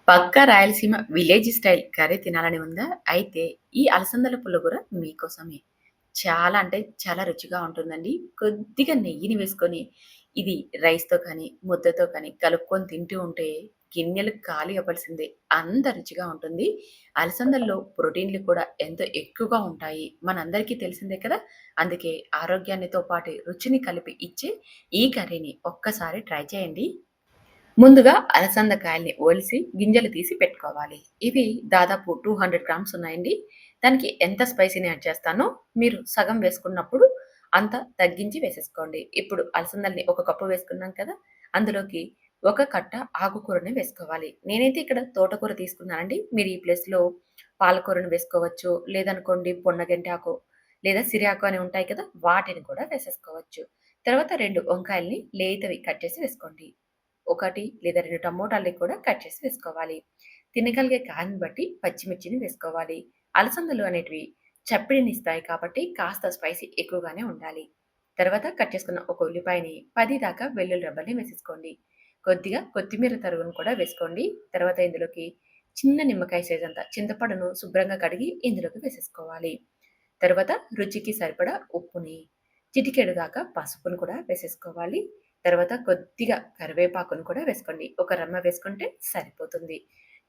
పక్కా Rayalaseema village style curry తినాలని ఉందా? అయితే ఈ అలసందల పుల్లగూర మీకోసమే. చాలా అంటే చాలా రుచిగా ఉంటుందండి. కొద్దిగా నెయ్యిని వేసుకొని ఇది రైస్‌తో కానీ, ముద్దతో కానీ కలుపుకొని తింటూ ఉంటే గిన్నెలు ఖాళీ అవ్వాల్సిందే. అంత రుచిగా ఉంటుంది. అలసందల్లో ప్రోటీన్‌లు కూడా ఎంతో ఎక్కువగా ఉంటాయి. మనందరికీ తెలిసిందే కదా! అందుకే ఆరోగ్యానితో పాటు రుచిని కలిపి ఇచ్చే ఈ కర్రీని ఒక్కసారి ట్రై చేయండి. ముందుగా అలసంద కాయల్ని ఒలిసి గింజలు తీసి పెట్టుకోవాలి. ఇవి దాదాపు 200 గ్రామ్స్ ఉన్నాయండి. దానికి ఎంత స్పైసీని యాడ్ చేస్తానో మీరు సగం వేసుకున్నప్పుడు అంత తగ్గించి వేసేసుకోండి. ఇప్పుడు అలసందల్ని ఒక కప్పు వేసుకున్నాం కదా! అందులోకి ఒక కట్ట ఆకుకూరని వేసుకోవాలి. నేనైతే ఇక్కడ తోటకూర తీసుకున్నానండి. మీరు ఈ ప్లేస్‌లో పాలకూరను వేసుకోవచ్చు. లేదనుకోండి పొన్నగంటి ఆకు లేదా సిరి ఆకు అని ఉంటాయి కదా! వాటిని కూడా వేసేసుకోవచ్చు. తర్వాత 2 వంకాయల్ని లేతవి కట్ చేసి వేసుకోండి. 1 లేదా 2 టమోటాలని కూడా కట్ చేసి వేసుకోవాలి. తినగలిగే కాయని బట్టి పచ్చిమిర్చిని వేసుకోవాలి. అలసందలు అనేటివి చప్పిడినిస్తాయి కాబట్టి కాస్త స్పైసీ ఎక్కువగానే ఉండాలి. తర్వాత కట్ చేసుకున్న ఒక ఉల్లిపాయని 10 దాకా వెల్లుల్లి రెబ్బల్ని వేసేసుకోండి. కొద్దిగా కొత్తిమీర తరుగును కూడా వేసుకోండి. తర్వాత ఇందులోకి చిన్న నిమ్మకాయ సైజంత చింతపండును శుభ్రంగా కడిగి ఇందులోకి వేసేసుకోవాలి. తర్వాత రుచికి సరిపడా ఉప్పుని, చిటికెడు దాకా పసుపును కూడా వేసేసుకోవాలి. తర్వాత కొద్దిగా కరివేపాకును కూడా వేసుకోండి. ఒక రెమ్మ వేసుకుంటే సరిపోతుంది.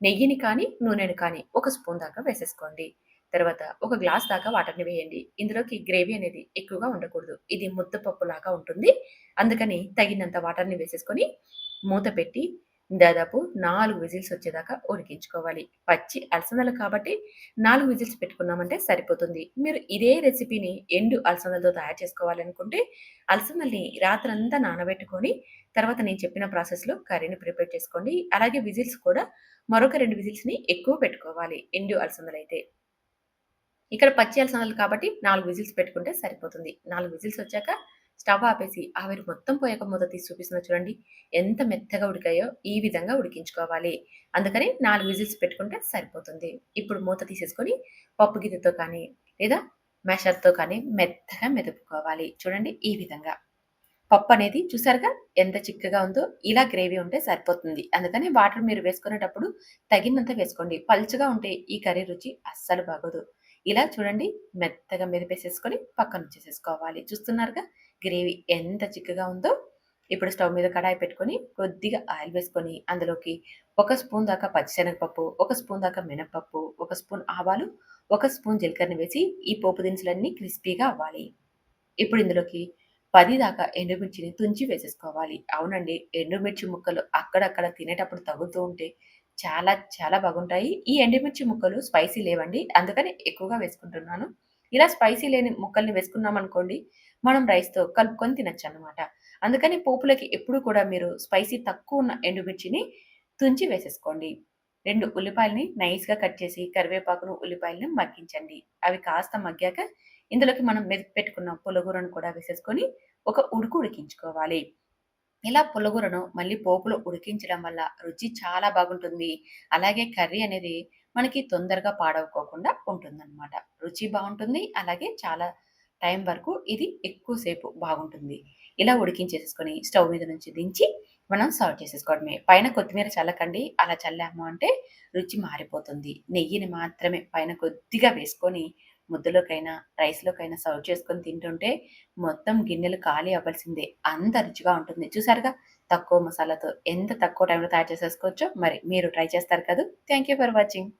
నెయ్యిని కానీ, నూనెని కానీ ఒక స్పూన్ దాకా వేసేసుకోండి. తర్వాత ఒక గ్లాస్ దాకా వాటర్‌ని వేయండి. ఇందులోకి గ్రేవీ అనేది ఎక్కువగా ఉండకూడదు. ఇది ముద్దపప్పులాగా ఉంటుంది. అందుకని తగినంత వాటర్‌ని వేసేసుకొని మూత పెట్టి దాదాపు 4 విజిల్స్ వచ్చేదాకా ఉడికించుకోవాలి. పచ్చి అలసందలు కాబట్టి 4 విజిల్స్ పెట్టుకున్నామంటే సరిపోతుంది. మీరు ఇదే రెసిపీని ఎండు అలసందలతో తయారు చేసుకోవాలనుకుంటే అలసందల్ని రాత్రంతా నానబెట్టుకొని, తర్వాత నేను చెప్పిన ప్రాసెస్‌లో కర్రీని ప్రిపేర్ చేసుకోండి. అలాగే విజిల్స్ కూడా మరొక 2 విజిల్స్‌ని ఎక్కువ పెట్టుకోవాలి ఎండు అలసందలైతే. ఇక్కడ పచ్చి అలసందలు కాబట్టి 4 విజిల్స్ పెట్టుకుంటే సరిపోతుంది. 4 విజిల్స్ వచ్చాక స్టవ్ ఆపేసి ఆవిరి మొత్తం పోయాక మూత తీసి చూపిస్తున్నా చూడండి. ఎంత మెత్తగా ఉడికాయో ఈ విధంగా ఉడికించుకోవాలి. అందుకని 4 విజిల్స్ పెట్టుకుంటే సరిపోతుంది. ఇప్పుడు మూత తీసేసుకొని పప్పు గిన్నెతో కానీ, లేదా మ్యాషర్‌తో కానీ మెత్తగా మెదుపుకోవాలి. చూడండి ఈ విధంగా. పప్పనేది చూసారుగా ఎంత చిక్కగా ఉందో, ఇలా గ్రేవీ ఉంటే సరిపోతుంది. అందుకని వాటర్ మీరు వేసుకునేటప్పుడు తగినంత వేసుకోండి. పల్చగా ఉంటే ఈ కర్రీ రుచి అస్సలు బాగోదు. ఇలా చూడండి మెత్తగా మెదిపేసేసుకొని పక్కనుంచేసేసుకోవాలి. చూస్తున్నారుగా గ్రేవీ ఎంత చిక్కగా ఉందో. ఇప్పుడు స్టవ్ మీద కడాయి పెట్టుకొని కొద్దిగా ఆయిల్ వేసుకొని అందులోకి 1 స్పూన్ దాకా పచ్చిశనగపప్పు, 1 స్పూన్ దాకా మినపప్పు, 1 స్పూన్ ఆవాలు, 1 స్పూన్ జీలకర్రని వేసి ఈ పోపు దినుసులన్నీ క్రిస్పీగా అవ్వాలి. ఇప్పుడు ఇందులోకి 10 దాకా ఎండుమిర్చిని తుంచి వేసేసుకోవాలి. అవునండి. ఎండుమిర్చి ముక్కలు అక్కడక్కడ తినేటప్పుడు తగులుతూ ఉంటే చాలా చాలా బాగుంటాయి. ఈ ఎండుమిర్చి ముక్కలు స్పైసీ లేవండి. అందుకని ఎక్కువగా వేసుకుంటున్నాను. ఇలా స్పైసీ లేని ముక్కల్ని వేసుకున్నామనుకోండి, మనం రైస్‌తో కలుపుకొని తినొచ్చనమాట. అందుకని పోపులకి ఎప్పుడు కూడా మీరు స్పైసీ తక్కువున్న ఎండుమిర్చిని తుంచి వేసేసుకోండి. 2 ఉల్లిపాయలని నైస్‌గా కట్ చేసి కరివేపాకును, ఉల్లిపాయలను మగ్గించండి. అవి కాస్త మగ్గాక ఇందులోకి మనం మెదిపి పెట్టుకున్న పులగూరను కూడా వేసేసుకొని ఒక ఉడికించుకోవాలి. ఇలా పులగూరను మళ్ళీ పోపులో ఉడికించడం వల్ల రుచి చాలా బాగుంటుంది. అలాగే కర్రీ అనేది మనకి తొందరగా పాడవకోకుండా ఉంటుందనమాట. రుచి బావుంటుంది. అలాగే చాలా టైం వరకు ఇది ఎక్కువ సేపు బాగుంటుంది. ఇలా ఉడికించేసేసుకొని స్టవ్ మీద నుంచి దించి మనం సర్వ్ చేసేసుకోవడమే. పైన కొత్తిమీర చల్లకండి. అలా చల్లాము అంటే రుచి మారిపోతుంది. నెయ్యిని మాత్రమే పైన కొద్దిగా వేసుకొని ముద్దలోకైనా, రైస్‌లోకైనా సర్వ్ చేసుకొని తింటుంటే మొత్తం గిన్నెలు ఖాళీ అవ్వాల్సిందే. అంత రుచిగా ఉంటుంది. చూసారుగా తక్కువ మసాలాతో ఎంత తక్కువ టైంలో తయారు చేసేసుకోవచ్చో మరి మీరు ట్రై చేస్తారు కదూ! Thank you for watching.